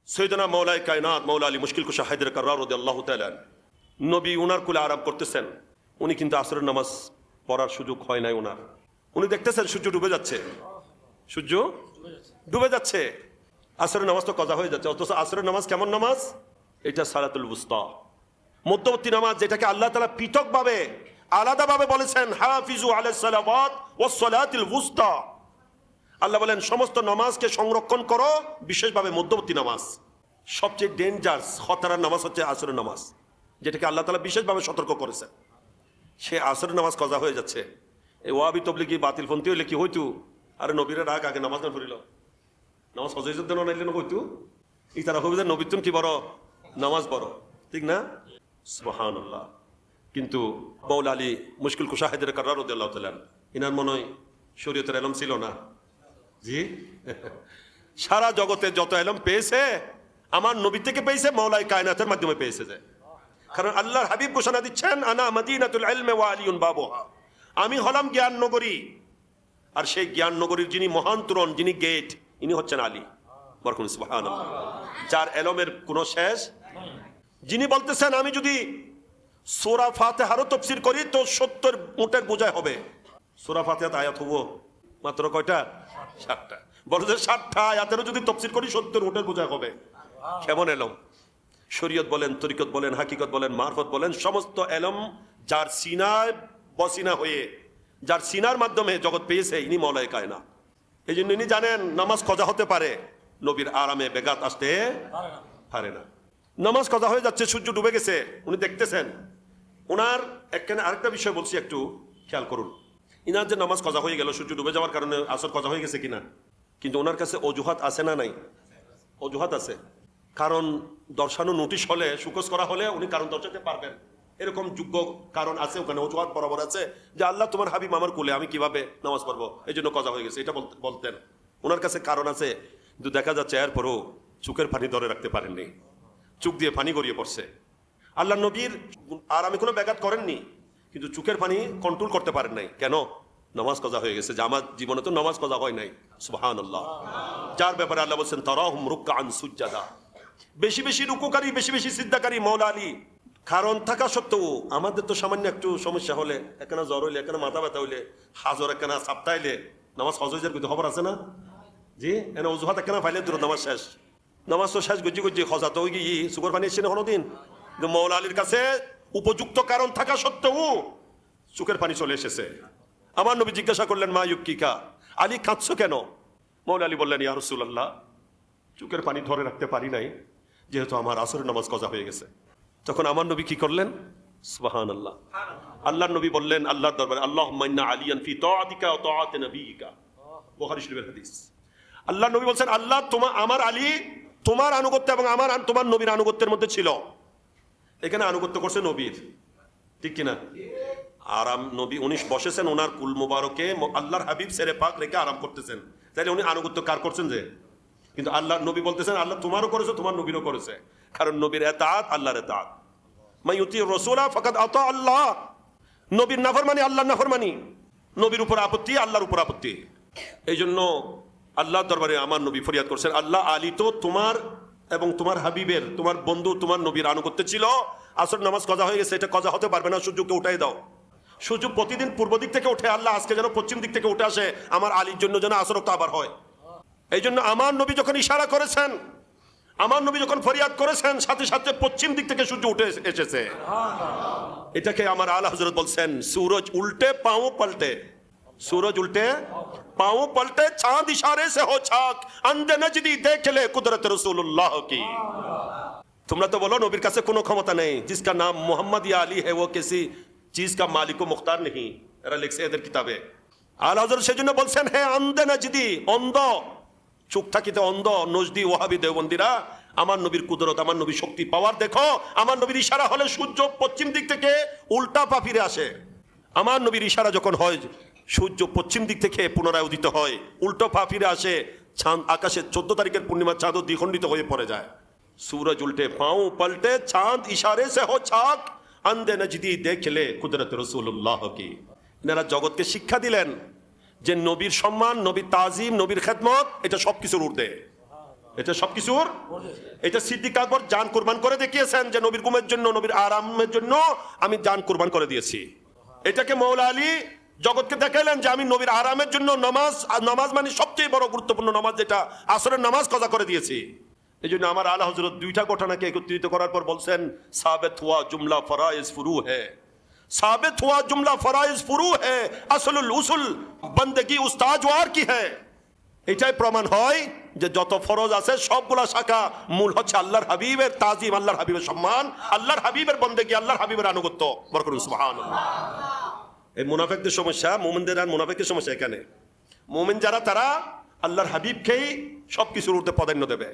সৈয়দনা মৌলাই কায়নাত মৌলা আলী মুশকিল কুশা হায়দার কাররার রাদিয়াল্লাহু তাআলা নবী উনার কোলে আরাম করতেছেন। উনি কিন্তু আসরের নামাজ পড়ার সুযোগ হয় নাই ওনার। উনি দেখতেছেন সূর্য ডুবে যাচ্ছে, সূর্য ডুবে যাচ্ছে, আসরের নামাজ তো কাজা হয়ে যাচ্ছে। অথচ আসরের নামাজ কেমন নামাজ? এটা সালাতুল বুস্তা, মধ্যবর্তী নামাজ, যেটাকে আল্লাহ তাআলা পৃথকভাবে আলাদাভাবে বলেছেন হাফিজু আলাস সালাওয়াত ওয়াস সালাতিল বুস্তা। আল্লাহ বলেন সমস্ত নামাজকে সংরক্ষণ করো, বিশেষভাবে মধ্যবর্তী নামাজ। সবচেয়ে ডেঞ্জারাস খতরার নামাজ হচ্ছে আসরের নামাজ, যেটাকে আল্লাহ তাআলা বিশেষভাবে সতর্ক করেছেন। সে আসরের নামাজ কাজা হয়ে যাচ্ছে। এই ওয়াবি তবলিগি বাতিল ফন্তি হইলে কি হইতু? আরে নবীরা রাগ আগে নামাজ না পড়িল, নামাজ হজরত দেন নাইলে হইতু। ই তারা হবে যে নবীতুন কি বড়, নামাজ বড়, ঠিক না? সুবহানাল্লাহ। কিন্তু মৌলা আলী মুশকিল কুশা হায়দার কাররার রাদিয়াল্লাহু তাআলা ইনার মনে হয় শরীয়তের ইলম ছিল না। জি, সারা জগতে যত ইলম পেয়েছে আমার নবী থেকে পেয়েছে, মৌলাই কায়নাতের মাধ্যমে পেয়েছে। যে কারণ আল্লাহর হাবিব ঘোষণা দিচ্ছেন আনা মদিনাতুল ইলমি ওয়া আলিউন বাবুহা, আমি হলাম জ্ঞান নগরী, আর সেই জ্ঞান নগরীর যিনি মহান তোরণ, যিনি গেট, ইনি হচ্ছেন আলী। বরকুন সুবহানাল্লাহ, যার ইলমের কোনো শেষ। যিনি বলতেছেন আমি যদি সূরা ফাতিহারও তাফসীর করি তো 70 উটের বোঝায় হবে। সূরা ফাতিহাতে আয়াত হবো মাত্র কয়টা? 7টা। বলে যে 7টা আয়াতেরও যদি তাফসীর করি 70 উটের বোঝায় হবে। কেমন ইলম! শরীয়ত বলেন, তরিকত বলেন, হাকিকত বলেন, মারফত বলেন, সমস্ত ইলম যার সিনায় বসিনা হয়ে, যার সিনার মাধ্যমে জগৎ পেয়েছে, ইনি মৌলাই কায়নাত। এই জন্য ইনি জানেন নামাজ কজা হতে পারে, নবীর আরামে বেগাত আসতে পারে না। নামাজ কজা হয়ে যাচ্ছে, সূর্য ডুবে গেছে, উনি দেখতেছেন। ওনার একখানে আরেকটা বিষয় বলছি, একটু খেয়াল করুন। ইনার যে নামাজ কজা হয়ে গেল সূর্য ডুবে যাওয়ার কারণে, আসর কজা হয়ে গেছে কিনা, কিন্তু ওনার কাছে অজুহাত আছে না নাই? অজুহাত আছে। কারণ দর্শানো নোটিশ হলে, সুকোজ করা হলে উনি কারণ দর্শাতে পারবেন, এরকম যোগ্য কারণ আছে ওখানে, অজুহাত বরাবর আছে যে আল্লাহ তোমার হাবিব আমার কোলে, আমি কিভাবে নামাজ পড়বো, এই জন্য কজা হয়ে গেছে, এটা বলতেন। ওনার কাছে কারণ আছে। কিন্তু দেখা যাচ্ছে এরপরও চোখের পানি ধরে রাখতে পারেননি, চোখ দিয়ে পানি গড়িয়ে পড়ছে। আল্লাহ নবীর আর আমি কোনো ব্যাঘাত করেননি, কিন্তু চোখের পানি কন্ট্রোল করতে পারেন নাই। কেন? নামাজ কজা হয়ে গেছে। যে আমার জীবনে তো নামাজ কজা হয় নাই। সুবহানাল্লাহ। যার ব্যাপারে আল্লাহ বলছেন তারাহুম রুকআন সুজ্জাদা, বেশি বেশি রুকুকারী, বেশি বেশি সিজদাকারী মৌলা আলী। কারণ থাকা সত্ত্বেও আমাদের তো সামান্য একটু সমস্যা হলে, একখানা জ্বর হইলে, একখানা মাথা ব্যথা হইলে, হাজর একখানা সাপ্তাইলে নামাজ হজ হয়ে যাওয়ার কিন্তু খবর আছে না? জি, এনে অজুহাত একখানা ফাইলে দূর নামাজ শেষ। নামাজ তো শেষ গজি গজি হজা তো গিয়ে সুগর পানি এসছে না কোনোদিন। কিন্তু মৌলা আলীর কাছে উপযুক্ত কারণ থাকা সত্ত্বেও চোখের পানি চলে এসেছে। আমার নবী জিজ্ঞাসা করলেন মা ইউবকিকা, আলী কাঁদছো কেন? মৌলা আলী বললেন ইয়া রাসূলুল্লাহ, চোখের পানি ধরে রাখতে পারি নাই, যেহেতু আমার আসরের নামাজ কজা হয়ে গেছে। তখন আমার নবী কি করলেন? সুবহানাল্লাহ। আল্লাহর নবী বললেন আল্লাহর দরবারে, আল্লাহুম্মা ইন্না আলিয়ান ফি তাআতিকা ওয়া তাআতি নবিয়িকা, বুখারী শরীফের হাদিস। আল্লাহর নবী বলছেন আল্লাহ আমার আলী তোমার আনুগত্য এবং তোমার নবীর আনুগত্যের মধ্যে ছিল। এখানে আনুগত্য করছে নবীর, ঠিক কিনা? আরাম নবী উনি বসেছেন ওনার কুল মুবারকে, আল্লাহর হাবিব সেরে পাক রেখে আরাম করতেছেন, তাইলে উনি আনুগত্য কার করছেন? যে কিন্তু আল্লাহ নবী বলতেছেন আল্লাহ তোমারও করেছে, তোমার নবীরও করেছে। কারণ নবীর এতাআত আল্লাহর এতাআত। মান ইউতির রাসূলা ফাকাদ আতা আল্লাহ। নবীর নাফরমানি আল্লাহর নাফরমানি। নবীর উপর আপত্তি, আল্লাহর উপর আপত্তি। এই জন্য আল্লাহর দরবারে আমার নবী ফরিয়াদ করছেন, আল্লাহ আলী তো তোমার এবং তোমার হাবিবের, তোমার বন্ধু, তোমার নবীর আনুগত্য ছিল। আসর নামাজ কজা হয়ে গেছে, এটা কজা হতে পারবে না, সূর্যকে উঠাই দাও। সূর্য প্রতিদিন পূর্ব দিক থেকে উঠে, আল্লাহ আজকে যেন পশ্চিম দিক থেকে উঠে আসে, আমার আলীর জন্য যেন আসর তো আবার হয়। এই জন্য আমার নবী যখন ইশারা করেছেন, আমার নবী যখন ফরিয়াদ করেছেন, সাথে সাথে পশ্চিম দিক থেকে সূর্য উঠে এসেছে। এটাকে আমার আলা হযরত বলছেন सूरज उल्टे पांव पलटे, सूरज उल्टे पांव पलटे, चांद इशारे से हो छाक, अंधे नजदी देख ले कुदरत रसूलुल्लाह की। তোমরা তো বলো নবীর কাছে কোনো ক্ষমতা নেই, जिसका नाम मोहम्मद या अली है वो किसी चीज का मालिक व मुख्तार नहीं। এরা লিখছে এদের কিতাবে। আলা হযরত সেজন্য বলছেন হে আন্ধে নজদি, অন্ধ, চোখ থাকিতে অন্ধ নজদি ওয়াহাবি দেওবন্দিরা, আমার নবীর কুদরত, আমার নবীর শক্তি, পাওয়ার দেখো। আমার নবীর ইশারা হলে সূর্য পশ্চিম দিক থেকে উল্টা পা ফিরে আসে। আমার নবীর ইশারা যখন হয়, সূর্য পশ্চিম দিক থেকে পুনরায় উদিত হয়, উল্টো পা ফিরে আসে। চাঁদ আকাশে 14 তারিখের পূর্ণিমার চাঁদও দ্বিখণ্ডিত হয়ে পড়ে যায়। सूरज उल्टे पांव पलटे, चांद इशारे से हो छाक, अंधे नजदी देख ले कुदरत रसूलुल्लाह की। এনারা জগৎকে শিক্ষা দিলেন যে নবীর সম্মান, নবীর তাজিম, নবীর খেদমত, এটা সবকিছুর ঊর্ধ্বে। এটা সবকিছুর, এটা সিদ্দিক আকবর জান কুরবান করে দেখিয়েছেন যে নবীর ঘুমের জন্য, নবীর আরামের জন্য আমি জান কুরবান করে দিয়েছি। এটাকে মৌলা আলী জগৎকে দেখাইলেন যে আমি নবীর আরামের জন্য নামাজ মানে সবচেয়ে বড় গুরুত্বপূর্ণ নামাজ, যেটা আসরের নামাজ কজা করে দিয়েছি। এই জন্য আমার আলা হযরত দুইটা ঘটনাকে একত্রিত করার পর বলছেন সাবেত হুয়া জুমলা ফরাইজ ফুরু হ্যায়, साबित हुआ जुमला फराइज फुरू है, আসলুল উসুল বন্দেগি উস্তাজওয়ার কি है। এটাই প্রমাণ হয় যে যত ফরজ আছে সবগুলা শাখা মূল হচ্ছে আল্লাহর হাবিবের তাজিম, আল্লাহর হাবিবের সম্মান, আল্লাহর হাবিবের বন্দেগি, আল্লাহর হাবিবের আনুগত্য। বরকত সুবহানাল্লাহ। এই মুনাফিকদের সমস্যা, মুমিনদের আর মুনাফিকের সমস্যা এখানে। মুমিন যারা তারা আল্লাহর হাবিবকেই সবকিছুর ঊর্ধ্বে প্রাধান্য দেবে।